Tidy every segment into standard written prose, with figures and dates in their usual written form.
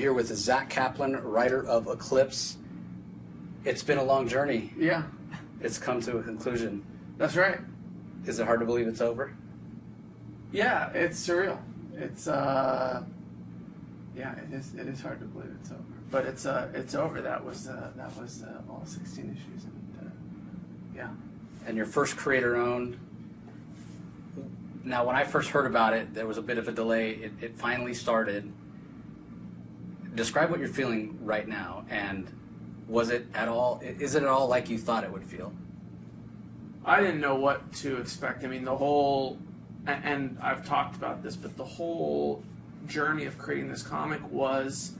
here with Zack Kaplan, writer of Eclipse. It's been a long journey. Yeah. It's come to a conclusion. That's right. Is it hard to believe it's over? Yeah, it's surreal. It's yeah, it is hard to believe it's over. But it's over. That was all 16 issues, and yeah. And your first creator-owned. Now, when I first heard about it, there was a bit of a delay. It finally started. Describe what you're feeling right now, and is it at all like you thought it would feel? I didn't know what to expect. I mean, the whole, and I've talked about this, but the whole journey of creating this comic was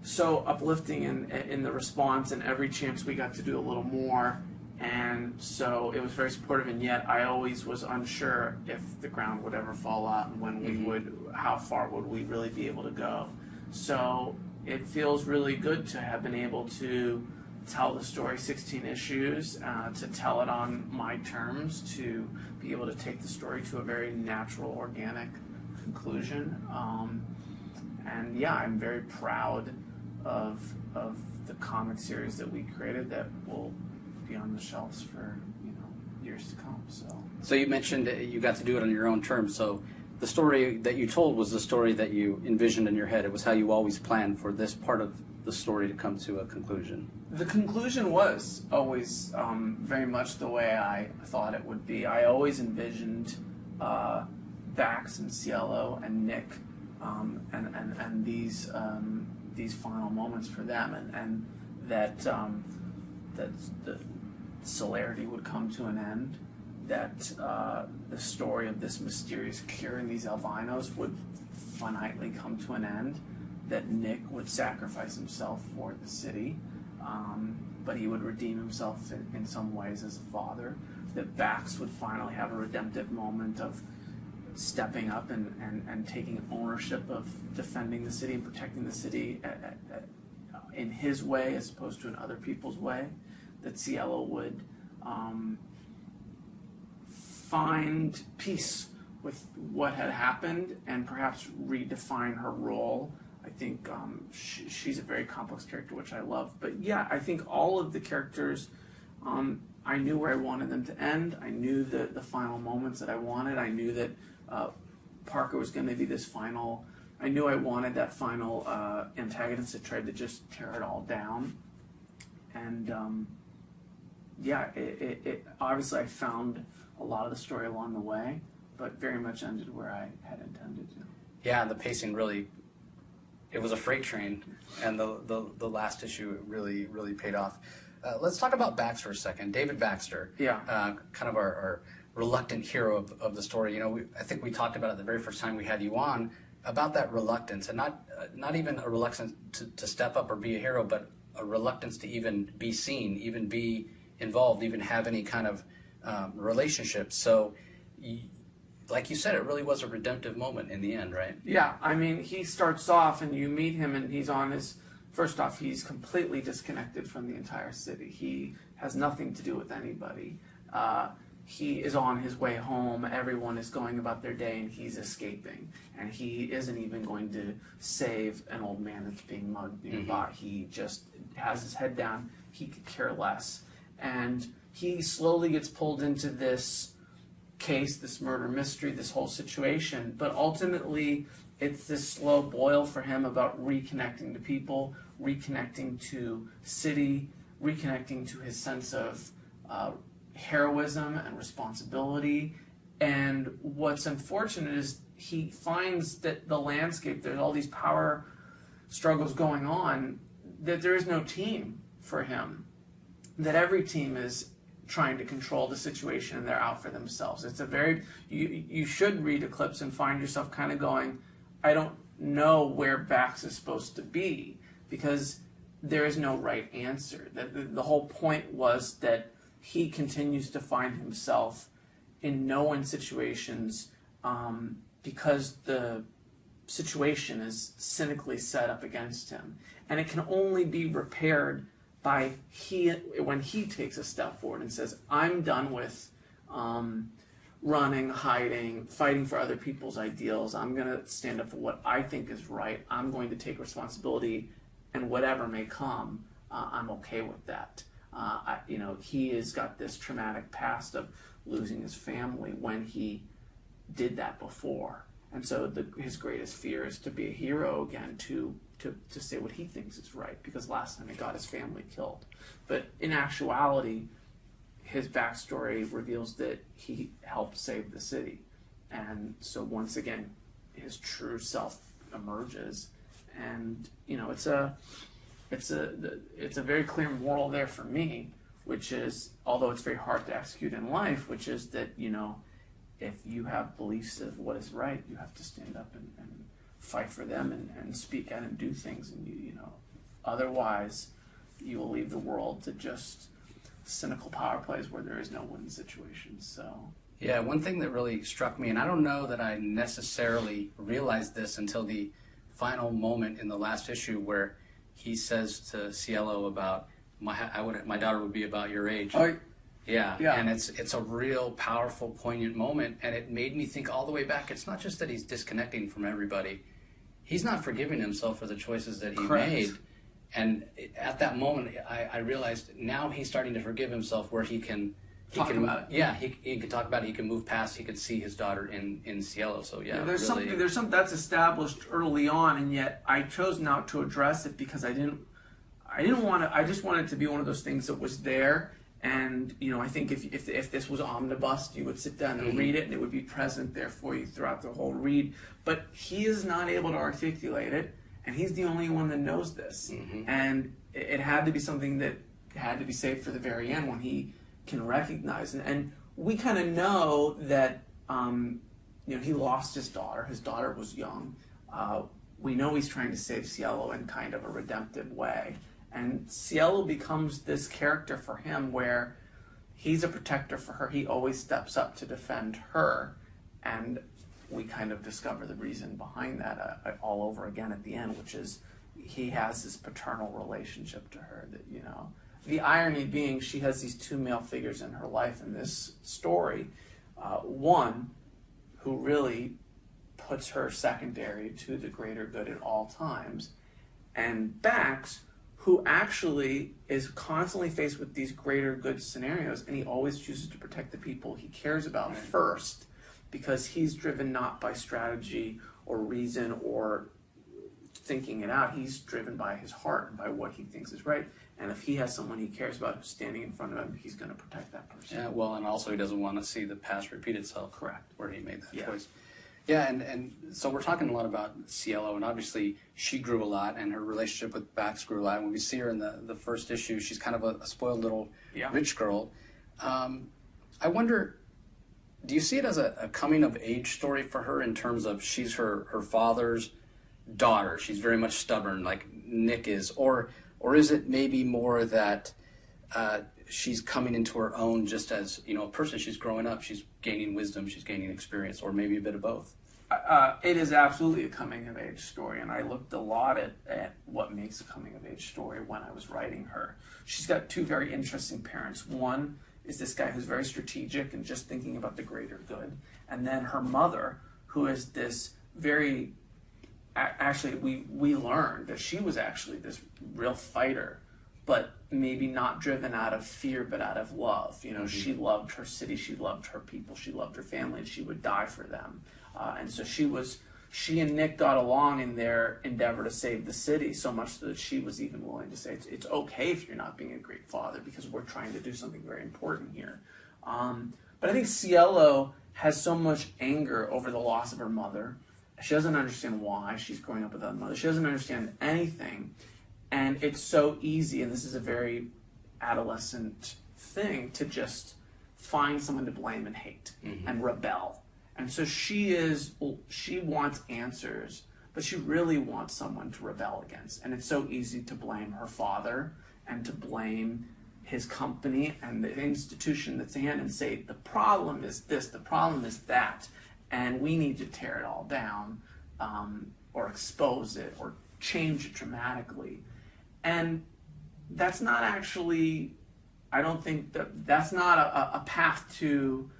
so uplifting in the response, and every chance we got to do a little more. And so it was very supportive, and yet I always was unsure if the ground would ever fall out and when we would, how far would we really be able to go. So it feels really good to have been able to tell the story 16 issues, to tell it on my terms, to be able to take the story to a very natural, organic conclusion. And yeah, I'm very proud of the comic series that we created that will be on the shelves for years to come. So you mentioned you got to do it on your own terms. So the story that you told was the story that you envisioned in your head. It was how you always planned for this part of the story to come to a conclusion. The conclusion was always very much the way I thought it would be. I always envisioned Bax and Cielo and Nick and these final moments for them, and that the celerity would come to an end, that the story of this mysterious cure in these albinos would finitely come to an end, that Nick would sacrifice himself for the city, but he would redeem himself in some ways as a father, that Bax would finally have a redemptive moment of stepping up and taking ownership of defending the city and protecting the city in his way as opposed to in other people's way, that Cielo would find peace with what had happened and perhaps redefine her role. I think she's a very complex character, which I love. But yeah, I think all of the characters, I knew where I wanted them to end. I knew the final moments that I wanted. I knew that Parker was going to be this final. I knew I wanted that final antagonist that tried to just tear it all down. And yeah, it obviously I found a lot of the story along the way, but very much ended where I had intended to. Yeah, the pacing really, it was a freight train, and the last issue really paid off. Let's talk about Bax for a second. David Baxter, yeah, kind of our reluctant hero of the story. I think we talked about it the very first time we had you on, about that reluctance, and not even a reluctance to step up or be a hero, but a reluctance to even be seen, even be involved, even have any kind of relationship. So, like you said, it really was a redemptive moment in the end, right? Yeah, I mean, he starts off and you meet him and he's on his, first off, he's completely disconnected from the entire city. He has nothing to do with anybody. He is on his way home. Everyone is going about their day and he's escaping. And he isn't even going to save an old man that's being mugged nearby. He just has his head down. He could care less. And he slowly gets pulled into this case, this murder mystery, this whole situation. But ultimately, it's this slow boil for him about reconnecting to people, reconnecting to city, reconnecting to his sense of heroism and responsibility. And what's unfortunate is he finds that the landscape, there's all these power struggles going on, that there is no team for him, that every team is trying to control the situation and they're out for themselves. It's a very, you should read Eclipse and find yourself kind of going, I don't know where Bax is supposed to be, because there is no right answer. The whole point was that he continues to find himself in no-win situations because the situation is cynically set up against him. And it can only be repaired by when he takes a step forward and says, I'm done with running, hiding, fighting for other people's ideals. I'm going to stand up for what I think is right. I'm going to take responsibility, and whatever may come, I'm okay with that. He has got this traumatic past of losing his family when he did that before. And so his greatest fear is to be a hero again, to say what he thinks is right, because last time he got his family killed. But in actuality, his backstory reveals that he helped save the city. And so once again, his true self emerges. And, it's a very clear moral there for me, which is, although it's very hard to execute in life, which is that, if you have beliefs of what is right, you have to stand up and fight for them and speak out and do things. And, otherwise, you will leave the world to just cynical power plays where there is no win situation. So yeah, one thing that really struck me, and I don't know that I necessarily realized this until the final moment in the last issue where he says to Cielo about my daughter would be about your age. Oh, yeah, and it's a real powerful, poignant moment, and it made me think all the way back. It's not just that he's disconnecting from everybody; he's not forgiving himself for the choices that he made. And at that moment, I realized now he's starting to forgive himself, where he can talk about it. Yeah, he can talk about it. He can move past. He can see his daughter in Cielo. So there's really, something that's established early on, and yet I chose not to address it because I didn't want to. I just wanted it to be one of those things that was there. And I think if this was omnibus, you would sit down and read it, and it would be present there for you throughout the whole read. But he is not able to articulate it, and he's the only one that knows this. And it had to be something that had to be saved for the very end when he can recognize it. And we kind of know that he lost his daughter. His daughter was young. We know he's trying to save Cielo in kind of a redemptive way. And Cielo becomes this character for him where he's a protector for her. He always steps up to defend her. And we kind of discover the reason behind that all over again at the end, which is he has this paternal relationship to her that, the irony being she has these two male figures in her life in this story. One who really puts her secondary to the greater good at all times, and Bax, who actually is constantly faced with these greater good scenarios, and he always chooses to protect the people he cares about first, because he's driven not by strategy or reason or thinking it out. He's driven by his heart and by what he thinks is right. And if he has someone he cares about who's standing in front of him, he's going to protect that person. Yeah, well, and also he doesn't want to see the past repeat itself. Correct. Where he made that choice. Yeah, and so we're talking a lot about Cielo, and obviously she grew a lot, and her relationship with Bax grew a lot. When we see her in the first issue, she's kind of a spoiled little rich girl. I wonder, do you see it as a coming-of-age story for her in terms of she's her father's daughter? She's very much stubborn, like Nick is. Or is it maybe more that she's coming into her own just as, a person? She's growing up, she's gaining wisdom, she's gaining experience, or maybe a bit of both? It is absolutely a coming-of-age story, and I looked a lot at what makes a coming-of-age story when I was writing her. She's got two very interesting parents. One is this guy who's very strategic and just thinking about the greater good, and then her mother, who is this very... Actually, we learned that she was actually this real fighter, but maybe not driven out of fear, but out of love. She loved her city, she loved her people, she loved her family, and she would die for them. And so she and Nick got along in their endeavor to save the city, so much so that she was even willing to say, it's okay if you're not being a great father, because we're trying to do something very important here. But I think Cielo has so much anger over the loss of her mother. She doesn't understand why she's growing up without a mother. She doesn't understand anything. And it's so easy, and this is a very adolescent thing, to just find someone to blame and hate and rebel. And so she wants answers, but she really wants someone to rebel against. And it's so easy to blame her father and to blame his company and the institution that's in, and say, the problem is this, the problem is that. And we need to tear it all down, or expose it, or change it dramatically. And that's not actually, I don't think that's not a path to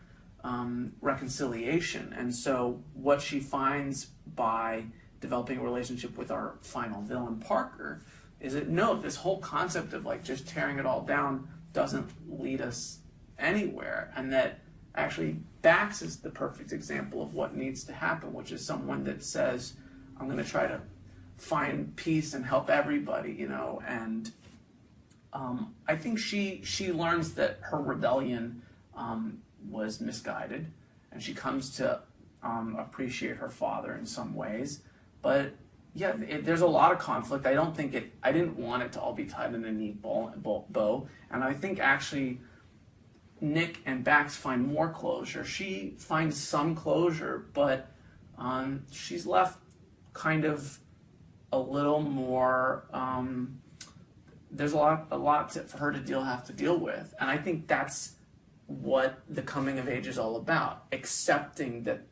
reconciliation. And so what she finds by developing a relationship with our final villain, Parker, is that no, this whole concept of like just tearing it all down doesn't lead us anywhere, and that actually Bax is the perfect example of what needs to happen, which is someone that says, I'm going to try to find peace and help everybody, you know. And I think she learns that her rebellion was misguided, and she comes to appreciate her father in some ways. But yeah, there's a lot of conflict. I didn't want it to all be tied in a neat bow. And I think actually Nick and Bax find more closure. She finds some closure, but she's left kind of a little more. There's a lot for her to have to deal with, and I think that's what the coming of age is all about. Accepting that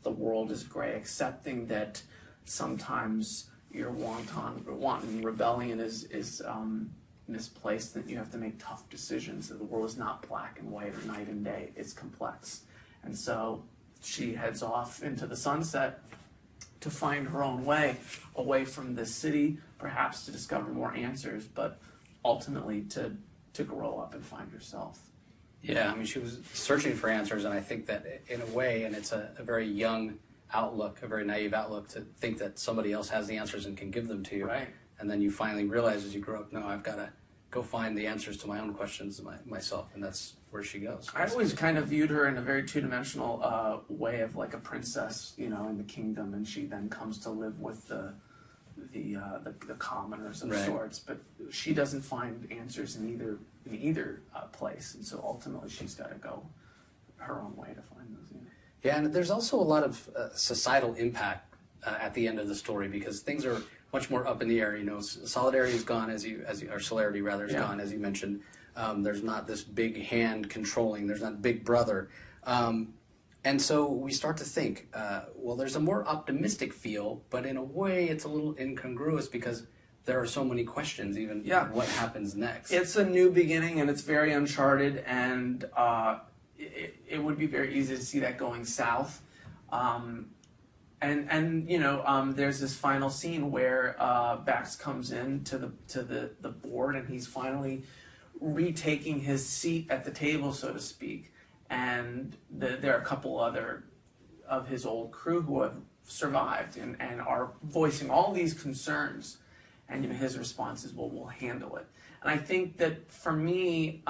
the world is gray, accepting that sometimes your wanton rebellion is misplaced, that you have to make tough decisions, that the world is not black and white or night and day, it's complex. And so she heads off into the sunset to find her own way, away from the city, perhaps to discover more answers, but ultimately to grow up and find herself. Yeah, I mean, she was searching for answers, and I think that in a way, and it's a very young outlook, a very naive outlook, to think that somebody else has the answers and can give them to you. Right. And then you finally realize as you grow up, no, I've got to go find the answers to my own questions myself, and that's where she goes. I always kind of viewed her in a very two-dimensional way of like a princess, you know, in the kingdom, and she then comes to live with the commoners of sorts, but she doesn't find answers in either place, and so ultimately she's got to go her own way to find those. You know? Yeah, and there's also a lot of societal impact at the end of the story, because things are much more up in the air. You know, solidarity is gone, or celerity rather is gone, as you mentioned. There's not this big hand controlling. There's not Big Brother. And so we start to think, well, there's a more optimistic feel, but in a way it's a little incongruous because there are so many questions, even what happens next. It's a new beginning, and it's very uncharted, and it would be very easy to see that going south. And you know, there's this final scene where Bax comes in to the board, and he's finally retaking his seat at the table, so to speak. And there are a couple other of his old crew who have survived and are voicing all these concerns. And you know, his response is, well, we'll handle it. And I think that for me,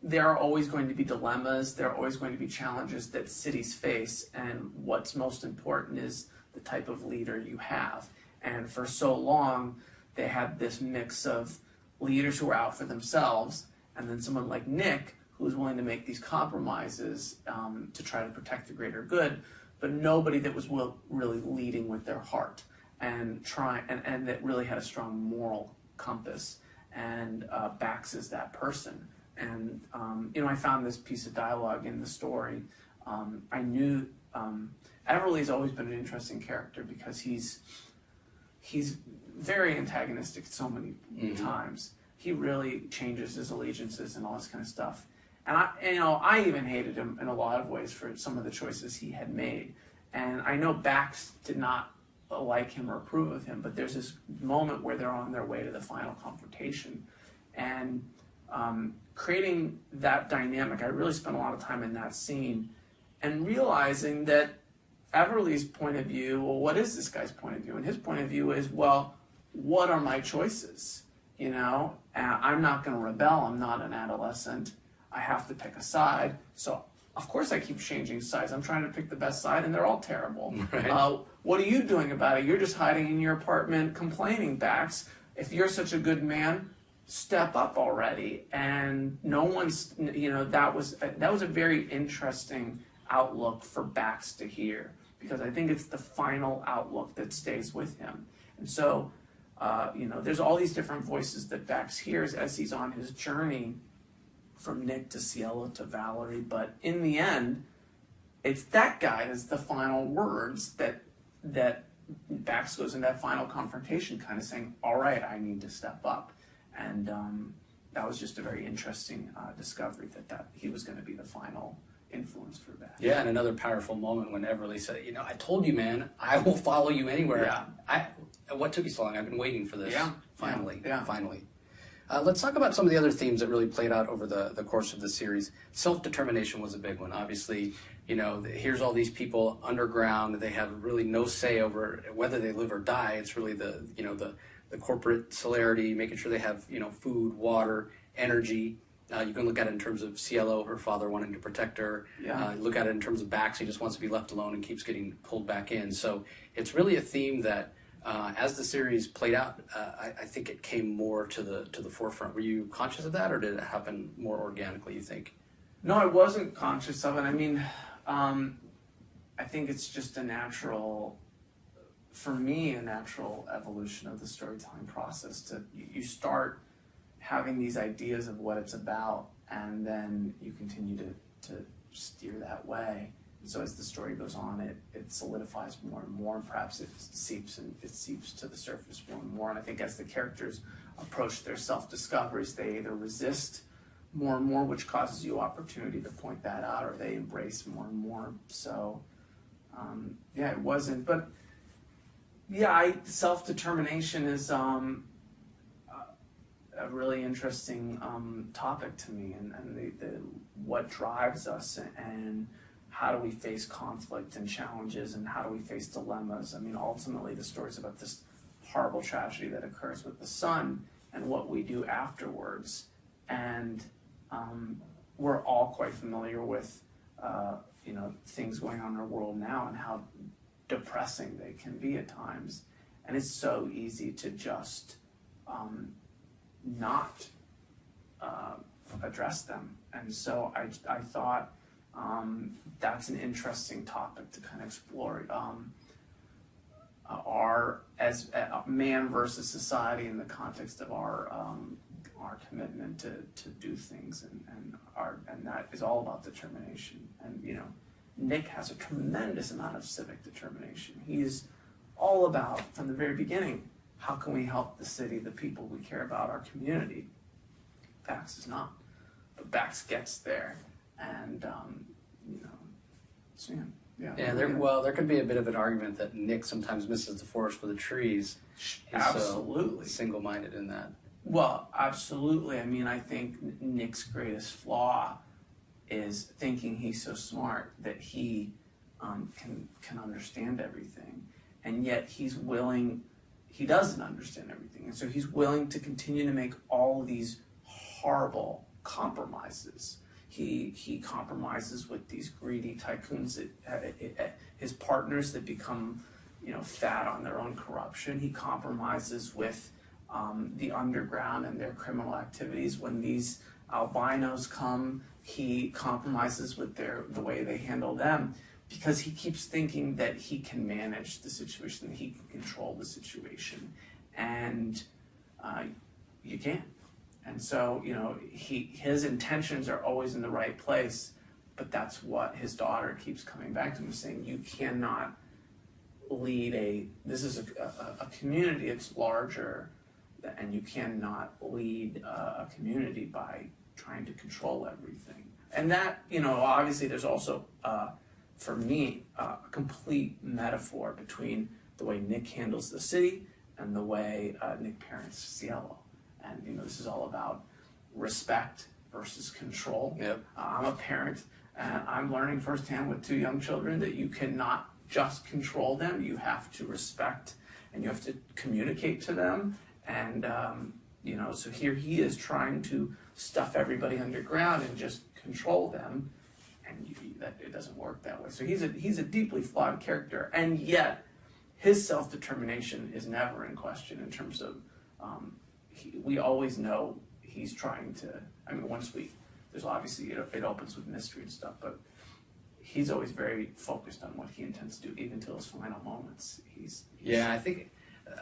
there are always going to be dilemmas. There are always going to be challenges that cities face. And what's most important is the type of leader you have. And for so long, they had this mix of leaders who were out for themselves, and then someone like Nick, who's willing to make these compromises to try to protect the greater good, but nobody that was really leading with their heart and that really had a strong moral compass. And Bax is that person. And you know, I found this piece of dialogue in the story. I knew Everly's always been an interesting character because he's very antagonistic so many times. He really changes his allegiances and all this kind of stuff. And I even hated him in a lot of ways for some of the choices he had made. And I know Bax did not like him or approve of him, but there's this moment where they're on their way to the final confrontation. And creating that dynamic, I really spent a lot of time in that scene and realizing that Everly's point of view, well, what is this guy's point of view? And his point of view is, well, what are my choices? You know, I'm not going to rebel. I'm not an adolescent. I have to pick a side. So, of course, I keep changing sides. I'm trying to pick the best side, and they're all terrible. Right. What are you doing about it? You're just hiding in your apartment complaining, Bax. If you're such a good man, step up already. And no one's, you know, that was a very interesting outlook for Bax to hear, because I think it's the final outlook that stays with him. And so, you know, there's all these different voices that Bax hears as he's on his journey from Nick to Cielo to Valerie, but in the end, it's that guy that's the final words that Bax goes in that final confrontation kind of saying, all right, I need to step up. And, that was just a very interesting discovery that he was going to be the final influence for that. Yeah, and another powerful moment when Everly said, I told you, man, I will follow you anywhere. Yeah. What took you so long? I've been waiting for this. Yeah. Finally. Yeah. Finally. Let's talk about some of the other themes that really played out over the course of the series. Self-determination was a big one. Obviously, here's all these people underground. They have really no say over whether they live or die. It's really the corporate celerity, making sure they have, food, water, energy. You can look at it in terms of Cielo, her father wanting to protect her. Yeah. Look at it in terms of Bax, he just wants to be left alone and keeps getting pulled back in. So it's really a theme that, as the series played out, I think it came more to the forefront. Were you conscious of that, or did it happen more organically, you think? No, I wasn't conscious of it. I mean, I think it's just a natural evolution of the storytelling process. You start having these ideas of what it's about, and then you continue to steer that way. And so as the story goes on, it solidifies more and more, and perhaps it seeps to the surface more and more. And I think as the characters approach their self-discoveries, they either resist more and more, which causes you opportunity to point that out, or they embrace more and more. So, it wasn't. But self-determination is a really interesting topic to me, and what drives us, and how do we face conflict and challenges, and how do we face dilemmas. I mean, ultimately the story's about this horrible tragedy that occurs with the son and what we do afterwards. And we're all quite familiar with things going on in our world now and how depressing they can be at times, and it's so easy to just not address them. And so I thought that's an interesting topic to kind of explore. As man versus society in the context of our commitment to do things, and that is all about determination. And Nick has a tremendous amount of civic determination. He's all about, from the very beginning, how can we help the city, the people we care about, our community. Bax is not, but Bax gets there, and there could be a bit of an argument that Nick sometimes misses the forest for the trees. Absolutely. So single-minded in that. Well, absolutely. I mean, I think Nick's greatest flaw is thinking he's so smart that he can understand everything, and yet he doesn't understand everything, and so he's willing to continue to make all of these horrible compromises. He compromises with these greedy tycoons, his partners that become fat on their own corruption. He compromises with the underground and their criminal activities. When these albinos come, he compromises with the way they handle them, because he keeps thinking that he can manage the situation, that he can control the situation, and you can't. And so, his intentions are always in the right place, but that's what his daughter keeps coming back to him, saying, you cannot lead this is a community, it's larger, and you cannot lead a community by trying to control everything. And that, obviously there's also, for me, a complete metaphor between the way Nick handles the city and the way Nick parents Cielo. And, this is all about respect versus control. Yep. I'm a parent, and I'm learning firsthand with 2 young children that you cannot just control them. You have to respect, and you have to communicate to them. And, so here he is trying to stuff everybody underground and just control them, and it doesn't work that way. So he's a deeply flawed character, and yet his self-determination is never in question in terms of, we always know he's trying to, there's obviously, it opens with mystery and stuff, but he's always very focused on what he intends to do, even till his final moments. Yeah, I think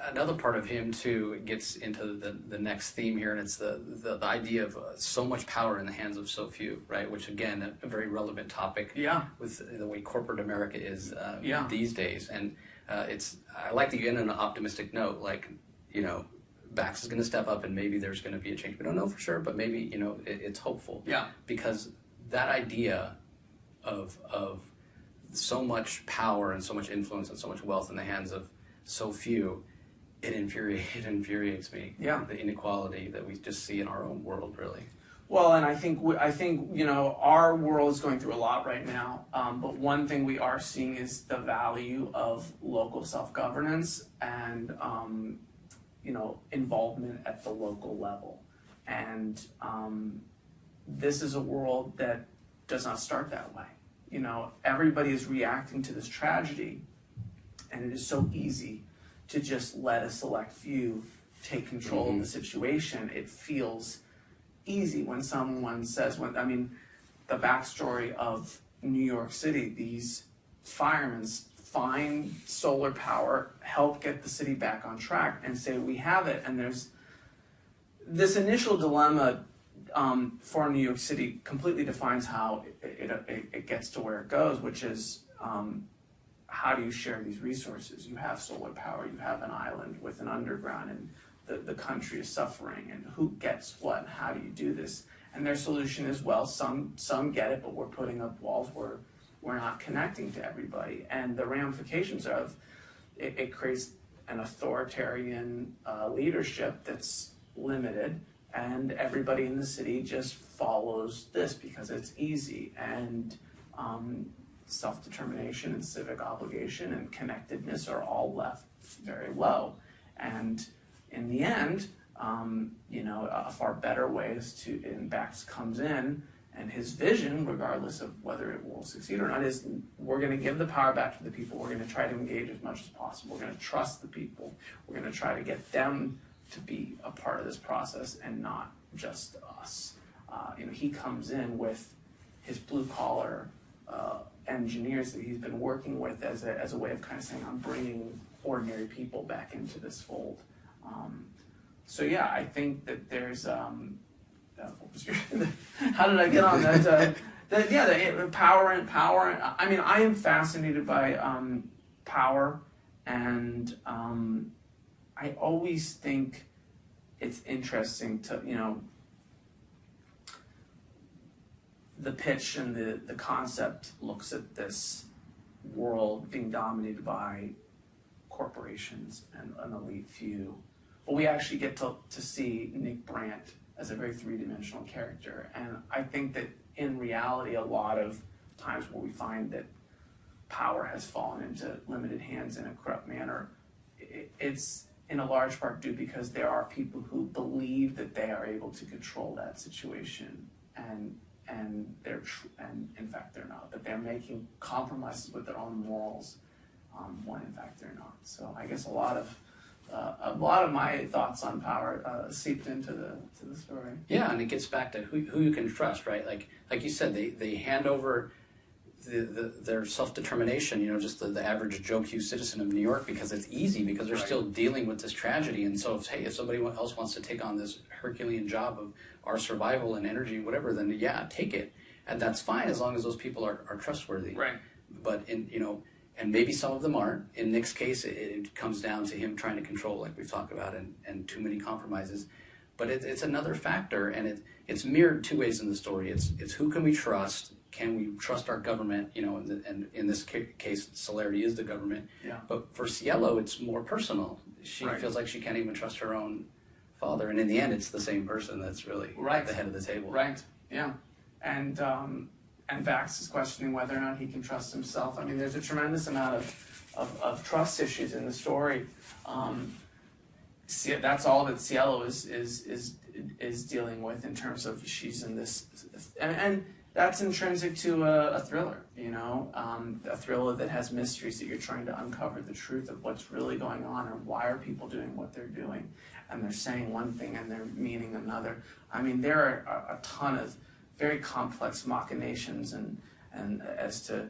another part of him too gets into the next theme here, and it's the idea of so much power in the hands of so few, right? Which again, a very relevant topic. Yeah. With the way corporate America is these days, and I like that you end on an optimistic note, like Bax is going to step up and maybe there's going to be a change. We don't know for sure, but maybe, it's hopeful. Yeah. Because that idea of so much power and so much influence and so much wealth in the hands of so few, it infuriates me. Yeah. The inequality that we just see in our own world, really. Well, and I think our world is going through a lot right now. But one thing we are seeing is the value of local self-governance and involvement at the local level. And this is a world that does not start that way. Everybody is reacting to this tragedy, and it is so easy to just let a select few take control of the situation. It feels easy when someone says, the backstory of New York City, these firemen find solar power, help get the city back on track, and say, we have it. And there's this initial dilemma for New York City completely defines how it gets to where it goes, which is how do you share these resources? You have solar power, you have an island with an underground, and the country is suffering, and who gets what, and how do you do this? And their solution is, well, some get it, but we're putting up walls where we're not connecting to everybody. And the ramifications of it creates an authoritarian leadership that's limited, and everybody in the city just follows this because it's easy. And self-determination and civic obligation and connectedness are all left very low. And in the end, a far better way is and Bax comes in, and his vision, regardless of whether it will succeed or not, is we're going to give the power back to the people. We're going to try to engage as much as possible. We're going to trust the people. We're going to try to get them to be a part of this process and not just us. He comes in with his blue-collar engineers that he's been working with as a way of kind of saying, I'm bringing ordinary people back into this fold. So yeah, I think that there's how did I get on that? The power. I mean, I am fascinated by power, and I always think it's interesting to the pitch and the concept looks at this world being dominated by corporations and an elite few. But we actually get to see Nick Brandt as a very three-dimensional character. And I think that in reality, a lot of times where we find that power has fallen into limited hands in a corrupt manner, it's in a large part due because there are people who believe that they are able to control that situation, and in fact they're not. That they're making compromises with their own morals, when in fact they're not. So I guess a lot of my thoughts on power seeped into the story. Yeah, and it gets back to who you can trust, right? Like you said, they hand over their self-determination, just the average Joe Q citizen of New York, because it's easy, because they're still dealing with this tragedy. And so if somebody else wants to take on this Herculean job of our survival and energy, whatever, then yeah, take it. And that's fine as long as those people are trustworthy. Right. But and maybe some of them aren't. In Nick's case, it comes down to him trying to control, like we've talked about, and too many compromises. But it's another factor, and it's mirrored two ways in the story. It's who can we trust? Can we trust our government? And in this case, Celerity is the government. Yeah. But for Cielo, it's more personal. She feels like she can't even trust her own father, and in the end, it's the same person that's really at the head of the table. Right. Yeah. And Bax is questioning whether or not he can trust himself. I mean, there's a tremendous amount of trust issues in the story. That's all that Cielo is dealing with in terms of she's in this, and that's intrinsic to a thriller, a thriller that has mysteries that you're trying to uncover the truth of what's really going on, or why are people doing what they're doing, and they're saying one thing and they're meaning another. I mean, there are a ton of very complex machinations and as to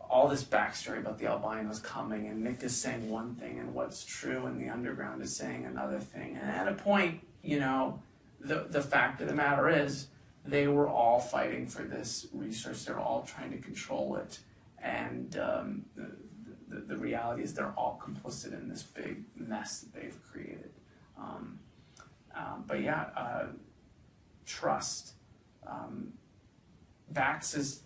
all this backstory about the albinos coming, and Nick is saying one thing and what's true, and the underground is saying another thing. And at a point, the fact of the matter is, they were all fighting for this resource. They're all trying to control it, and the reality is they're all complicit in this big mess that they've created. But yeah, trust. Bax is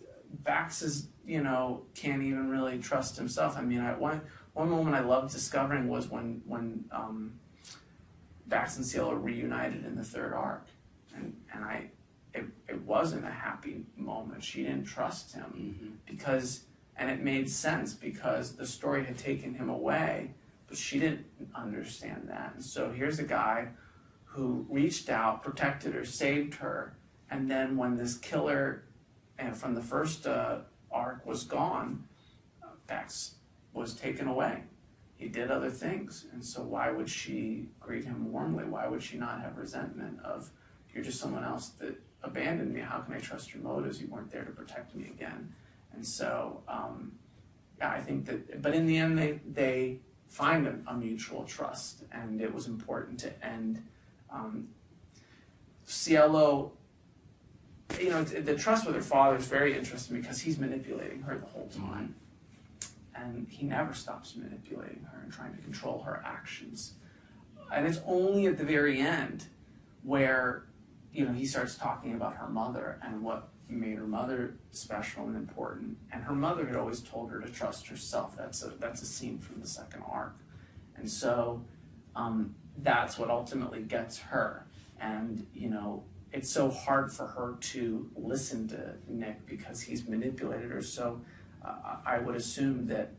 can't even really trust himself. I mean, one moment I loved discovering was when Bax and Cielo reunited in the third arc, and it wasn't a happy moment. She didn't trust him because, and it made sense because the story had taken him away, but she didn't understand that. And so here's a guy who reached out, protected her, saved her, and then when this killer from the first arc was gone, Bax was taken away. He did other things, and so why would she greet him warmly? Why would she not have resentment of, you're just someone else that abandoned me, how can I trust your motives? You weren't there to protect me again. And so, yeah, I think that, but in the end, they find a mutual trust, and it was important to end. Cielo, the trust with her father is very interesting because he's manipulating her the whole time. And he never stops manipulating her and trying to control her actions. And it's only at the very end where, he starts talking about her mother and what made her mother special and important. And her mother had always told her to trust herself. That's a scene from the second arc. And so that's what ultimately gets her. And, it's so hard for her to listen to Nick because he's manipulated her. So I would assume that,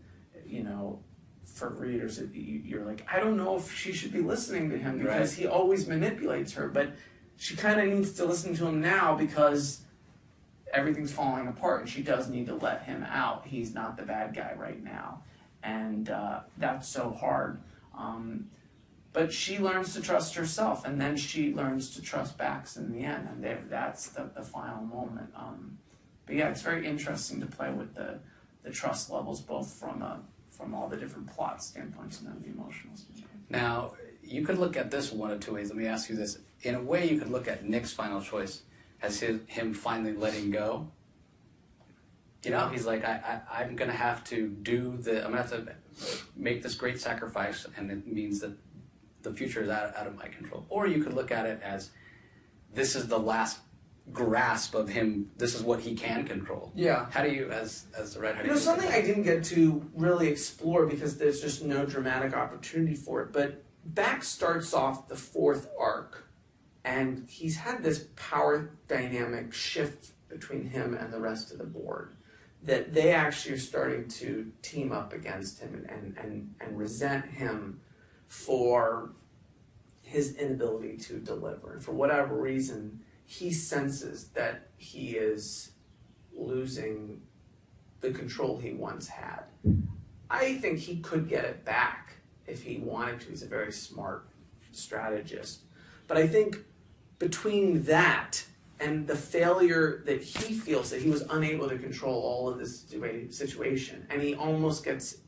for readers, you're like, I don't know if she should be listening to him because he always manipulates her, but she kind of needs to listen to him now because everything's falling apart and she does need to let him out. He's not the bad guy right now. And that's so hard. But she learns to trust herself, and then she learns to trust Bax in the end, and that's the final moment. But yeah, it's very interesting to play with the trust levels, both from all the different plot standpoints and then the emotional standpoint. Now, you could look at this one of two ways. Let me ask you this. In a way, you could look at Nick's final choice as him finally letting go. He's like, I'm going to have to I'm going to have to make this great sacrifice, and it means that the future is out of my control. Or you could look at it as this is the last grasp of him. This is what he can control. Yeah. How do you, as the writer, something I didn't get to really explore because there's just no dramatic opportunity for it. But Bax starts off the fourth arc, and he's had this power dynamic shift between him and the rest of the board, that they actually are starting to team up against him and resent him for his inability to deliver. And for whatever reason, he senses that he is losing the control he once had. I think he could get it back if he wanted to. He's a very smart strategist. But I think between that and the failure that he feels that he was unable to control all of this situation, and he almost gets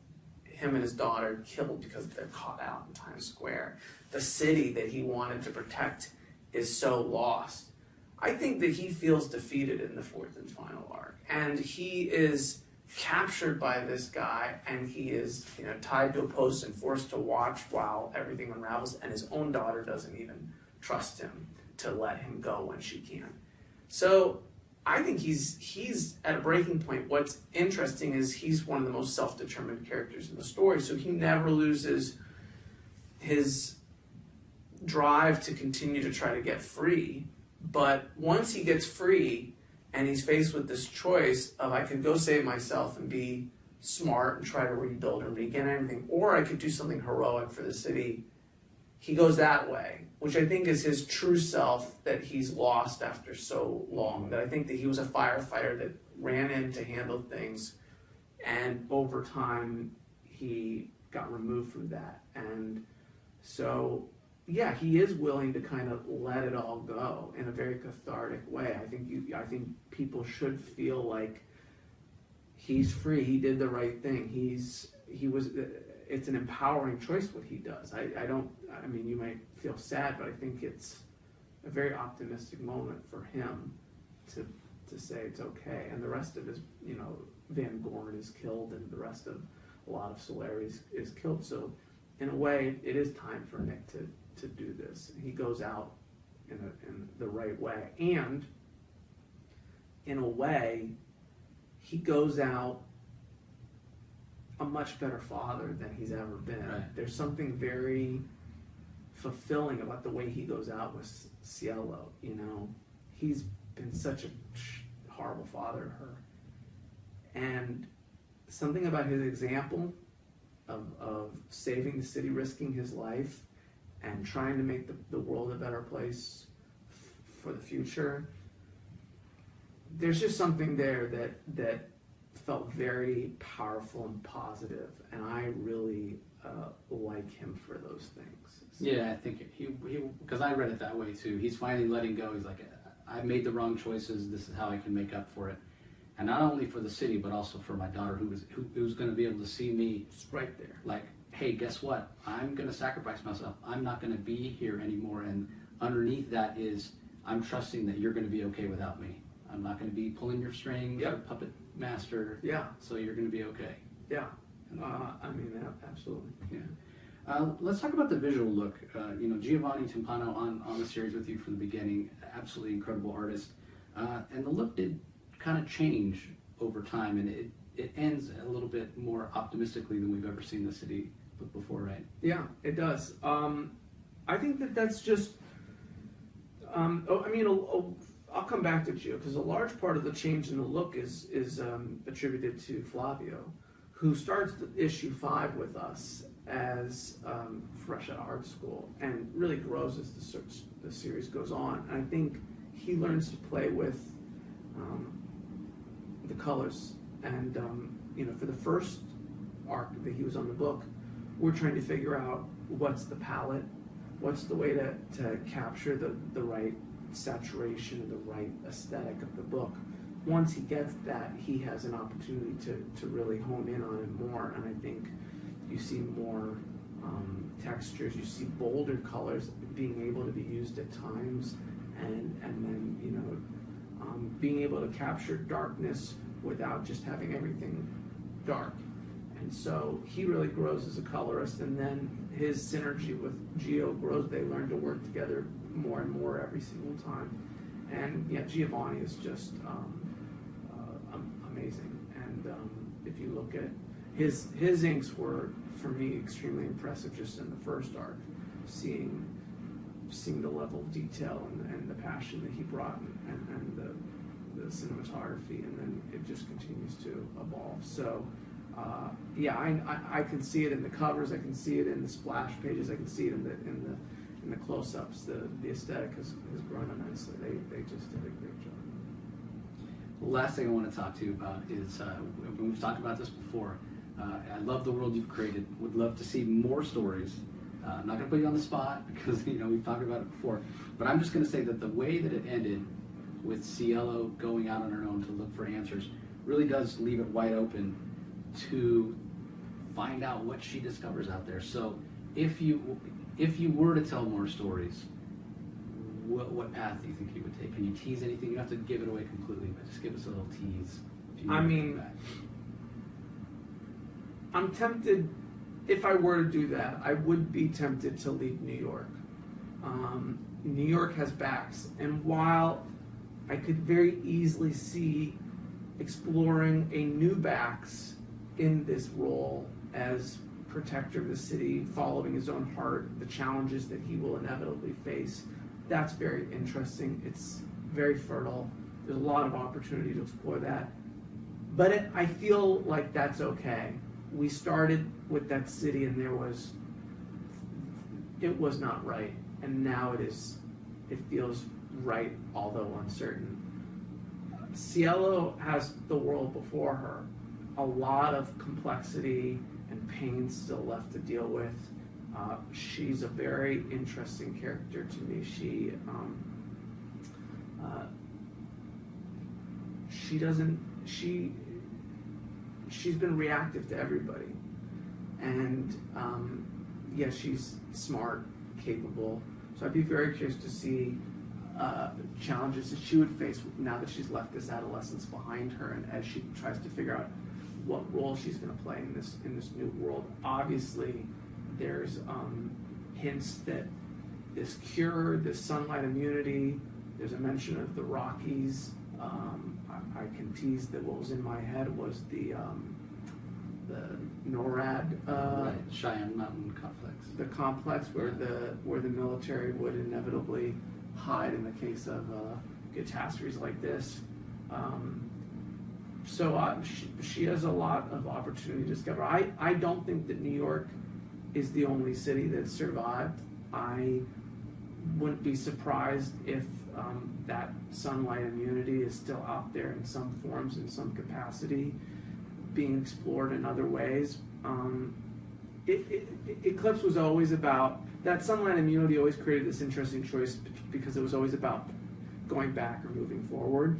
him and his daughter killed because they're caught out in Times Square. The city that he wanted to protect is so lost. I think that he feels defeated in the fourth and final arc. And he is captured by this guy, and he is tied to a post and forced to watch while everything unravels, and his own daughter doesn't even trust him to let him go when she can. So I think he's at a breaking point. What's interesting is he's one of the most self-determined characters in the story, so he never loses his drive to continue to try to get free. But once he gets free and he's faced with this choice of, I could go save myself and be smart and try to rebuild and begin everything, or I could do something heroic for the city, he goes that way, which I think is his true self that he's lost after so long. That I think that he was a firefighter that ran in to handle things, and over time he got removed from that. And so, yeah, he is willing to kind of let it all go in a very cathartic way. I think people should feel like he's free. He did the right thing. It's an empowering choice what he does. I mean, you might feel sad, but I think it's a very optimistic moment for him to say it's okay. And the rest of his, Van Gorn is killed, and the rest of a lot of Solari is killed. So in a way, it is time for Nick to to do this. He goes out in the right way, and in a way, he goes out a much better father than he's ever been. Right. There's something very fulfilling about the way he goes out with Cielo. You know, he's been such a horrible father to her, and something about his example of saving the city, risking his life, and trying to make the world a better place for the future. There's just something there that felt very powerful and positive, and I really like him for those things. Yeah, I think he because I read it that way too. He's finally letting go. He's like, I made the wrong choices. This is how I can make up for it, and not only for the city, but also for my daughter, who's going to be able to see me. It's right there. Like, hey, guess what? I'm going to sacrifice myself. I'm not going to be here anymore. And underneath that is, I'm trusting that you're going to be okay without me. I'm not going to be pulling your strings, Yep. or puppet master. Yeah. So you're going to be okay. Yeah. I mean, absolutely. Yeah. Let's talk about the visual look. Giovanni Timpano on the series with you from the beginning, absolutely incredible artist. And the look did kind of change over time, and it ends a little bit more optimistically than we've ever seen the city look before, right? Yeah, it does. I think that's just. I'll come back to Gio, because a large part of the change in the look is attributed to Flavio, who starts issue 5 with us as fresh out of art school, and really grows as the series goes on. And I think he learns to play with the colors, and for the first arc that he was on the book, we're trying to figure out what's the palette, what's the way to capture the right saturation, the right aesthetic of the book. Once he gets that, he has an opportunity to really hone in on it more, and I think you see more textures, you see bolder colors being able to be used at times, and then being able to capture darkness without just having everything dark. And so he really grows as a colorist, and then his synergy with Gio grows. They learn to work together more and more every single time. And yeah, Giovanni is just amazing. And if you look at his inks were, for me, extremely impressive just in the first arc, seeing the level of detail and the passion that he brought, and the cinematography, and then it just continues to evolve. So I can see it in the covers, I can see it in the splash pages, I can see it in the close-ups. The aesthetic has grown immensely. They just did a great job. The last thing I want to talk to you about is, we've talked about this before, I love the world you've created, would love to see more stories. I'm not going to put you on the spot because we've talked about it before, but I'm just going to say that the way that it ended with Cielo going out on her own to look for answers really does leave it wide open to find out what she discovers out there. So if you were to tell more stories, what path do you think you would take? Can you tease anything? You don't have to give it away completely, but just give us a little tease. I'm tempted. If I were to do that, I would be tempted to leave New York. New York has backs, and while I could very easily see exploring a new Bax in this role as protector of the city, following his own heart, the challenges that he will inevitably face, that's very interesting. It's very fertile. There's a lot of opportunity to explore that. But I feel like that's okay. We started with that city, and it was not right, and now it feels right, although uncertain. Cielo has the world before her, a lot of complexity and pain still left to deal with. She's a very interesting character to me. She's been reactive to everybody, and she's smart, capable. So I'd be very curious to see challenges that she would face now that she's left this adolescence behind her, and as she tries to figure out what role she's going to play in this new world. Obviously, there's hints that this cure, this sunlight immunity. There's a mention of the Rockies. I can tease that what was in my head was the NORAD, Right, Cheyenne Mountain Complex. the complex where the military would inevitably hide in the case of catastrophes like this. So she has a lot of opportunity to discover. I don't think that New York is the only city that survived. I wouldn't be surprised if that sunlight immunity is still out there in some forms, in some capacity, being explored in other ways. Eclipse was always about, that sunlight immunity always created this interesting choice because it was always about going back or moving forward.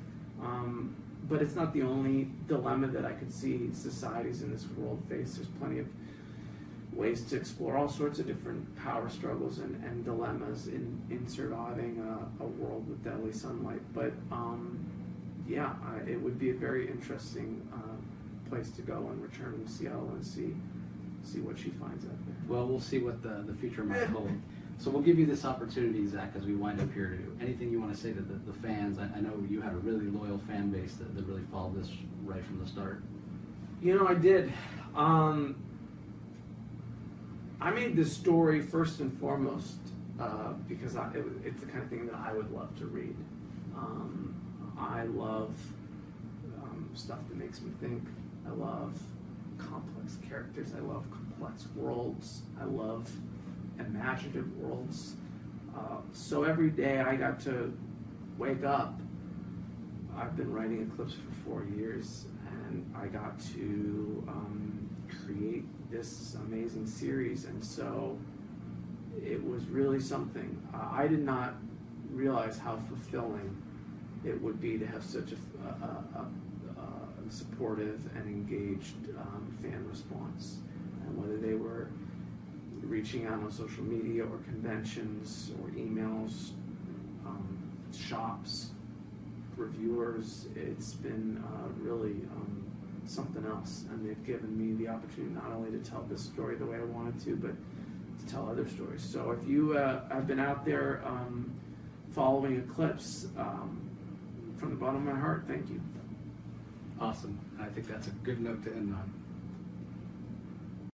But it's not the only dilemma that I could see societies in this world face. There's plenty of ways to explore all sorts of different power struggles and dilemmas in surviving a world with deadly sunlight. But it would be a very interesting place to go and return to Seattle and see what she finds out there. Well, we'll see what the future might hold. So we'll give you this opportunity, Zach, as we wind up here. Anything you want to say to the fans? I know you had a really loyal fan base that really followed this right from the start. You know, I did. I made this story first and foremost because it's the kind of thing that I would love to read. I love stuff that makes me think. I love complex characters. I love complex worlds. I love imaginative worlds. So every day I got to wake up. I've been writing Eclipse for 4 years, and I got to create this amazing series, and so it was really something. I did not realize how fulfilling it would be to have such a supportive and engaged fan response, and whether they were reaching out on social media or conventions or emails, shops, reviewers, it's been really something else, and they've given me the opportunity not only to tell this story the way I wanted to, but to tell other stories. So if you have been out there following Eclipse, from the bottom of my heart, thank you. Awesome. I think that's a good note to end on.